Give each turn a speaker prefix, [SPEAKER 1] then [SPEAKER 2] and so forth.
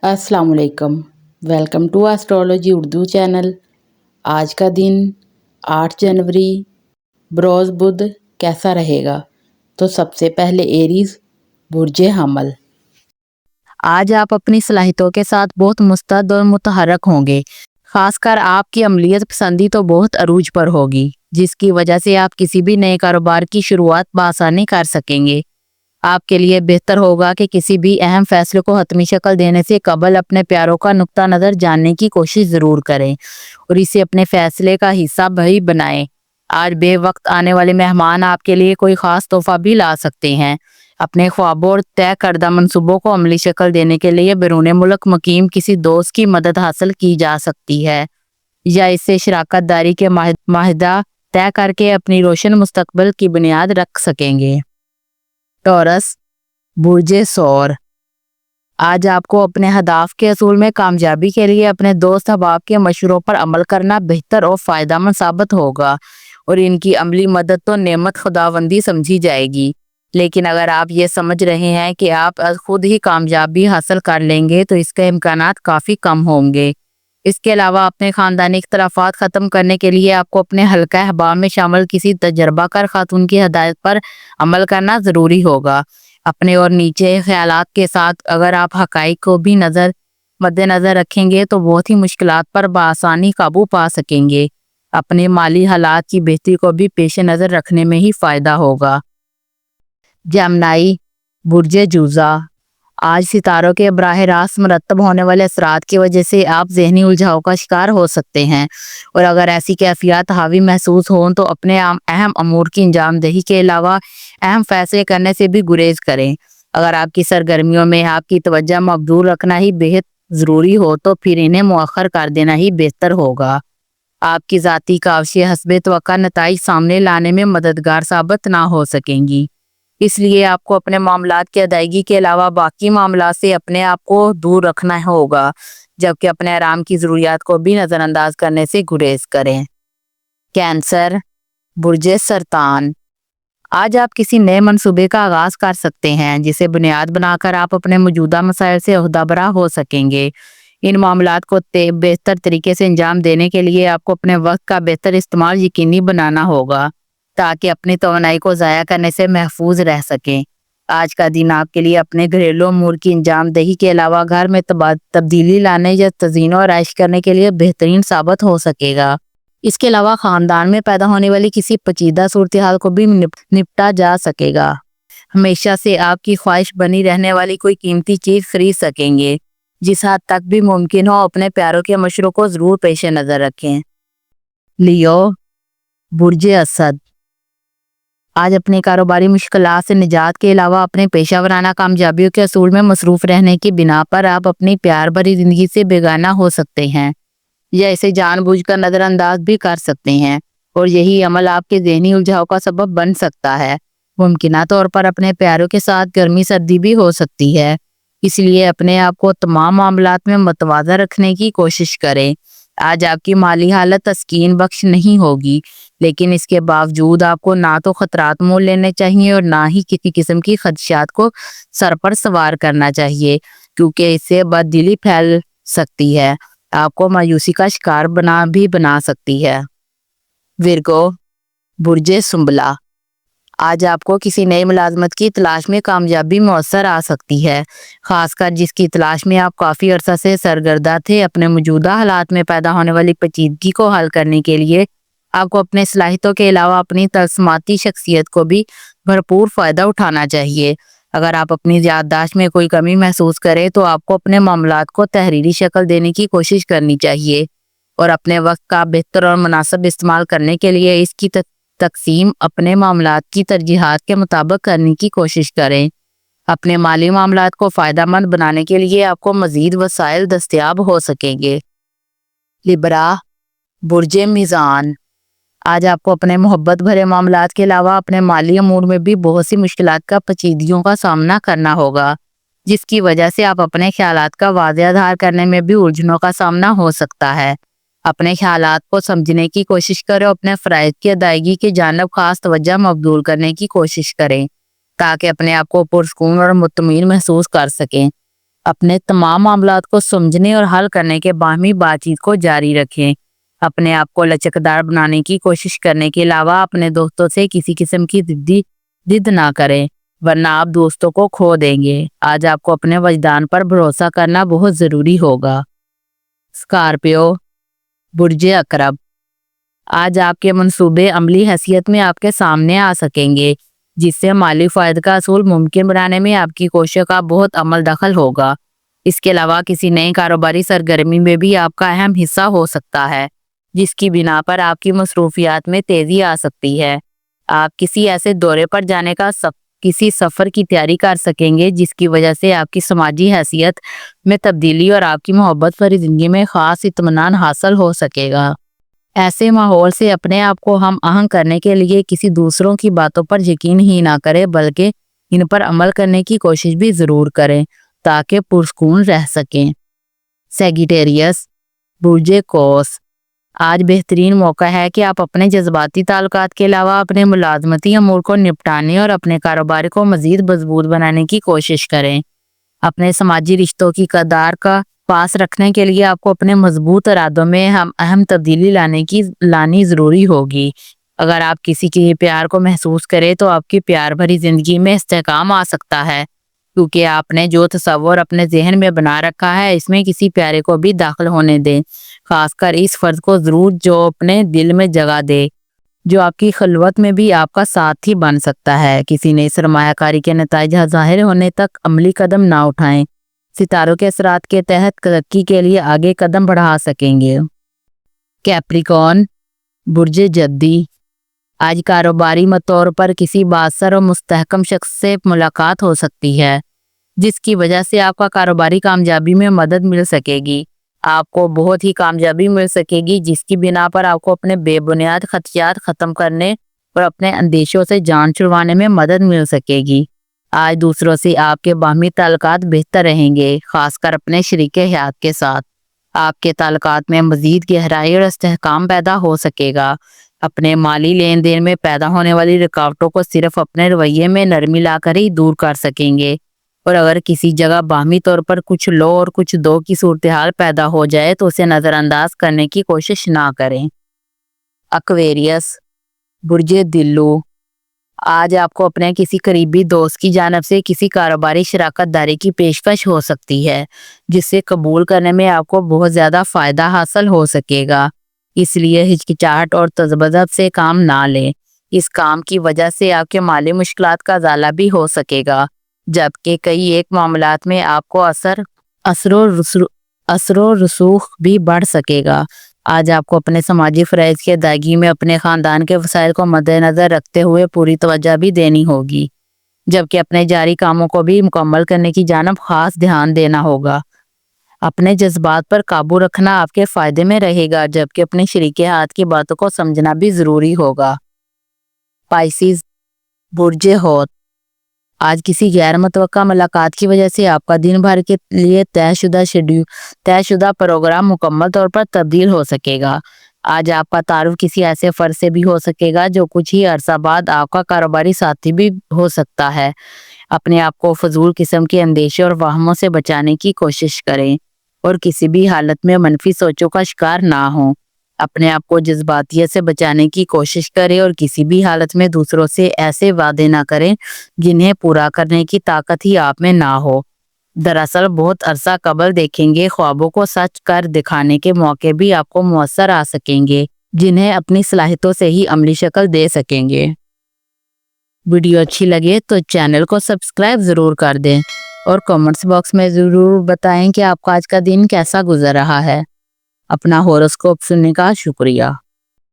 [SPEAKER 1] अस्सलाम वालेकुम। Welcome to astrology Urdu channel. आज का दिन 8 जनवरी बरोज़ बुध कैसा रहेगा? तो सबसे पहले एरीज बुर्जे हमल।
[SPEAKER 2] आज आप अपनी सलाहियतों के साथ बहुत मुस्तैद और मुतहरक होंगे। खासकर आपकी अमलियत पसंदी तो बहुत अरूज पर होगी, जिसकी वजह से आप किसी भी नए कारोबार की शुरुआत बआसानी कर सकेंगे। आपके लिए बेहतर होगा कि किसी भी अहम फैसले को हतमी शक्ल देने से कबल अपने प्यारों का नुक्ता नज़र जानने की कोशिश ज़रूर करें और इसे अपने फैसले का हिस्सा भी बनाएं। आज बेवक्त आने वाले मेहमान आपके लिए कोई ख़ास तोहफा भी ला सकते हैं। अपने ख्वाबों और तय करदा मंसूबों को अमली शक्ल देने के लिए बैरून मुल्क मुकीम किसी दोस्त की मदद हासिल की जा सकती है या इससे शराकत दारी के माहिदा तय करके अपनी रोशन मुस्तकबिल की बुनियाद रख सकेंगे। टॉरस बुर्जे सौर। आज आपको अपने हदाफ के असूल में कामयाबी के लिए अपने दोस्त अहबाब के मशवरों पर अमल करना बेहतर और फ़ायदेमंद साबित होगा और इनकी अमली मदद तो नेमत खुदावंदी समझी जाएगी। लेकिन अगर आप ये समझ रहे हैं कि आप खुद ही कामयाबी हासिल कर लेंगे तो इसके इम्कानात काफ़ी कम होंगे। इसके अलावा अपने ख़ानदानी इख्तलाफात ख़त्म करने के लिए आपको अपने हल्का अहबाब में शामिल किसी तजर्बाकार खातून की हदायत पर अमल करना ज़रूरी होगा। अपने और नीचे ख्यालात के साथ अगर आप हक़ाइक़ को भी मद्देनज़र रखेंगे तो बहुत ही मुश्किलात पर बआसानी काबू पा सकेंगे। अपने माली हालात की बेहतरी को भी पेश नज़र रखने में ही फ़ायदा होगा। जमनाई बुर्जे जुज़ा। आज सितारों के बराह रास्त मरतब होने वाले असरात की वजह से आप जहनी उलझाव का शिकार हो सकते हैं और अगर ऐसी कैफियत हावी महसूस हों तो अपने अहम अमूर की अंजामदही के अलावा अहम फैसले करने से भी गुरेज करें। अगर आपकी सरगर्मियों में आपकी तवज्जो मबजूल रखना ही बेहद ज़रूरी हो तो फिर इन्हें मुअख्खर कर देना ही बेहतर होगा। आपकी ज़ाती काविशें हस्बे तवक्का नताइज सामने लाने में मददगार साबित ना हो सकेंगी, इसलिए आपको अपने मामलात की अदायगी के अलावा बाकी मामलात से अपने आप को दूर रखना होगा, जबकि अपने आराम की ज़रूरियात को भी नज़रअंदाज करने से गुरेज करें। कैंसर बुर्जे सरतान। आज आप किसी नए मंसूबे का आगाज़ कर सकते हैं जिसे बुनियाद बनाकर आप अपने मौजूदा मसाइल से ओहदाबरा हो सकेंगे। इन मामलात को बेहतर तरीके से अंजाम देने के लिए आपको अपने वक्त का बेहतर इस्तेमाल यकीनी बनाना होगा ताकि अपनी तवानाई को ज़ाया करने से महफूज रह सकें। आज का दिन आपके लिए अपने घरेलू अमूर की अंजामदही के अलावा घर में तब्दीली लाने या तज़ीन और आइश करने के लिए बेहतरीन साबित हो सकेगा। इसके अलावा ख़ानदान में पैदा होने वाली किसी पेचीदा सूरत हाल को भी निपटा जा सकेगा। हमेशा से आपकी ख्वाहिश बनी रहने वाली कोई कीमती चीज़ खरीद सकेंगे। जिस हद तक भी मुमकिन हो अपने प्यारों के मशवरों को ज़रूर पेश नज़र रखें। लियो बुर्जे असद। आज अपने कारोबारी मुश्किलात से निजात के अलावा अपने पेशा वराना कामयाबियों के असूल में मसरूफ़ रहने की बिना पर आप अपनी प्यार भरी ज़िंदगी से बेगाना हो सकते हैं या इसे जानबूझकर नज़रअंदाज भी कर सकते हैं और यही अमल आपके ज़हनी उलझाव का सबब बन सकता है। मुमकिना तौर पर अपने प्यारों के साथ गर्मी सर्दी भी हो सकती है, इसलिए अपने आप को तमाम मामलात में मतवाज़ा रखने की कोशिश करें। आज आपकी माली हालत तस्कीन बख्श नहीं होगी, लेकिन इसके बावजूद आपको ना तो खतरात मोल लेने चाहिए और ना ही किसी किस्म की खदशात को सर पर सवार करना चाहिए, क्योंकि इससे बददिली फैल सकती है, आपको मायूसी का शिकार बना सकती है। विर्गो बुर्जे सुंबला। आज आपको किसी नई मुलाजमत की तलाश में कामयाबी मौसर आ सकती है, खासकर जिसकी तलाश में आप काफ़ी अरसा से सरगर्दा थे। अपने मौजूदा हालात में पैदा होने वाली पेचीदगी को हल करने के लिए आपको अपने सलाहियतों के अलावा अपनी तस्माती शख्सियत को भी भरपूर फ़ायदा उठाना चाहिए। अगर आप अपनी याददाश्त में कोई कमी महसूस करें तो आपको अपने मामलात को तहरीरी शक्ल देने की कोशिश करनी चाहिए और अपने वक्त का बेहतर और मुनासिब इस्तेमाल करने के लिए इसकी तकसीम अपने मामलात की तरजीहात के मुताबिक करने की कोशिश करें। अपने माली मामलात को फ़ायदेमंद बनाने के लिए आपको मज़ीद वसाइल दस्तयाब हो सकेंगे। लिब्रा बुर्जे मीज़ान। आज आपको अपने मोहब्बत भरे मामलात के अलावा अपने माली अमूर में भी बहुत सी मुश्किलात का पेचीदगियों का सामना करना होगा, जिसकी वजह से आप अपने ख्यालात का वाज़ेह इज़हार करने में भी उलझनों का सामना हो सकता है। अपने ख्यालात को समझने की कोशिश करें और अपने फ़राइज़ की अदायगी की जानिब ख़ास तवज्जो मबज़ूल करने की कोशिश करें ताकि अपने आप को पुरसकून और मुतमईन महसूस कर सकें। اپنے تمام معاملات کو سمجھنے اور حل کرنے کے باہمی بات چیت کو جاری رکھیں۔ اپنے آپ کو لچکدار بنانے کی کوشش کرنے کے علاوہ اپنے دوستوں سے کسی قسم کی ضد نہ کریں، ورنہ آپ دوستوں کو کھو دیں گے۔ آج آپ کو اپنے وجدان پر بھروسہ کرنا بہت ضروری ہوگا۔ اسکارپیو، برج عقرب، آج آپ کے منصوبے عملی حیثیت میں آپ کے سامنے آ سکیں گے، جس سے مالی فائدہ کا حصول ممکن بنانے میں آپ کی کوششوں کا بہت عمل دخل ہوگا۔ اس کے علاوہ کسی نئی کاروباری سرگرمی میں بھی آپ کا اہم حصہ ہو سکتا ہے، جس کی بنا پر آپ کی مصروفیات میں تیزی آ سکتی ہے۔ آپ کسی ایسے دورے پر جانے کا کسی سفر کی تیاری کر سکیں گے جس کی وجہ سے آپ کی سماجی حیثیت میں تبدیلی اور آپ کی محبت بھری زندگی میں خاص اطمینان حاصل ہو سکے گا۔ ایسے ماحول سے اپنے آپ کو ہم آہنگ کرنے کے لیے کسی دوسروں کی باتوں پر یقین ہی نہ کریں، بلکہ ان پر عمل کرنے کی کوشش بھی ضرور کریں تاکہ پرسکون رہ سکیں۔ سیگیٹیریس، برج قوس، آج بہترین موقع ہے کہ آپ اپنے جذباتی تعلقات کے علاوہ اپنے ملازمتی امور کو نپٹانے اور اپنے کاروبار کو مزید مضبوط بنانے کی کوشش کریں۔ اپنے سماجی رشتوں کی قدر کا پاس رکھنے کے لیے آپ کو اپنے مضبوط ارادوں میں اہم تبدیلی لانی ضروری ہوگی۔ اگر آپ کسی کے پیار کو محسوس کریں تو آپ کی پیار بھری زندگی میں استحکام آ سکتا ہے، کیونکہ آپ نے جو تصور اپنے ذہن میں بنا رکھا ہے اس میں کسی پیارے کو بھی داخل ہونے دیں، خاص کر اس فرد کو ضرور جو اپنے دل میں جگہ دے، جو آپ کی خلوت میں بھی آپ کا ساتھی بن سکتا ہے۔ کسی نئی سرمایہ کاری کے نتائج ظاہر ہونے تک عملی قدم نہ اٹھائیں، ستاروں کے اثرات کے تحت ترقی کے لیے آگے قدم بڑھا سکیں گے۔ کیپریکارن، برج جدی، آج کاروباری طور پر کسی بااثر اور مستحکم شخص سے ملاقات ہو سکتی ہے، جس کی وجہ سے آپ کا کاروباری کامیابی میں مدد مل سکے گی۔ آپ کو بہت ہی کامیابی مل سکے گی، جس کی بنا پر آپ کو اپنے بے بنیاد خدشات ختم کرنے اور اپنے اندیشوں سے جان چھڑوانے میں مدد مل سکے گی۔ آج دوسروں سے آپ کے باہمی تعلقات بہتر رہیں گے، خاص کر اپنے شریک حیات کے ساتھ۔ آپ کے تعلقات میں مزید گہرائی اور استحکام پیدا ہو سکے گا۔ اپنے مالی لین دین میں پیدا ہونے والی رکاوٹوں کو صرف اپنے رویے میں نرمی لا کر ہی دور کر سکیں گے، اور اگر کسی جگہ باہمی طور پر کچھ لو اور کچھ دو کی صورتحال پیدا ہو جائے تو اسے نظر انداز کرنے کی کوشش نہ کریں۔ ایکویریس، برج دلو، آج آپ کو اپنے کسی قریبی دوست کی جانب سے کسی کاروباری شراکت داری کی پیشکش ہو سکتی ہے، جس سے قبول کرنے میں آپ کو بہت زیادہ فائدہ حاصل ہو سکے گا۔ اس لیے ہچکچاہٹ اور تذبذب سے کام نہ لیں۔ اس کام کی وجہ سے آپ کے مالی مشکلات کا ازالہ بھی ہو سکے گا، جبکہ کئی ایک معاملات میں آپ کو اثر و رسوخ بھی بڑھ سکے گا۔ آج آپ کو اپنے سماجی فرائض کی ادائیگی میں اپنے خاندان کے وسائل کو مد نظر رکھتے ہوئے پوری توجہ بھی دینی ہوگی، جبکہ اپنے جاری کاموں کو بھی مکمل کرنے کی جانب خاص دھیان دینا ہوگا۔ اپنے جذبات پر قابو رکھنا آپ کے فائدے میں رہے گا، جبکہ اپنے شریک حیات کی باتوں کو سمجھنا بھی ضروری ہوگا۔ پائسیز، برج حوت، آج کسی غیر متوقع ملاقات کی وجہ سے آپ کا دن بھر کے لیے طے شدہ پروگرام مکمل طور پر تبدیل ہو سکے گا۔ آج آپ کا تعارف کسی ایسے فرد سے بھی ہو سکے گا جو کچھ ہی عرصہ بعد آپ کا کاروباری ساتھی بھی ہو سکتا ہے۔ اپنے آپ کو فضول قسم کے اندیشے اور وہموں سے بچانے کی کوشش کریں اور کسی بھی حالت میں منفی سوچوں کا شکار نہ ہوں۔ اپنے آپ کو جذباتیت سے بچانے کی کوشش کریں اور کسی بھی حالت میں دوسروں سے ایسے وعدے نہ کریں جنہیں پورا کرنے کی طاقت ہی آپ میں نہ ہو۔ دراصل بہت عرصہ قبل دیکھیں گے خوابوں کو سچ کر دکھانے کے موقع بھی آپ کو میسر آ سکیں گے، جنہیں اپنی صلاحیتوں سے ہی عملی شکل دے سکیں گے۔ ویڈیو اچھی لگے تو چینل کو سبسکرائب ضرور کر دیں اور کمنٹس باکس میں ضرور بتائیں کہ آپ کا آج کا دن کیسا گزر رہا ہے۔ اپنا ہوروسکوپ سننے کا شکریہ۔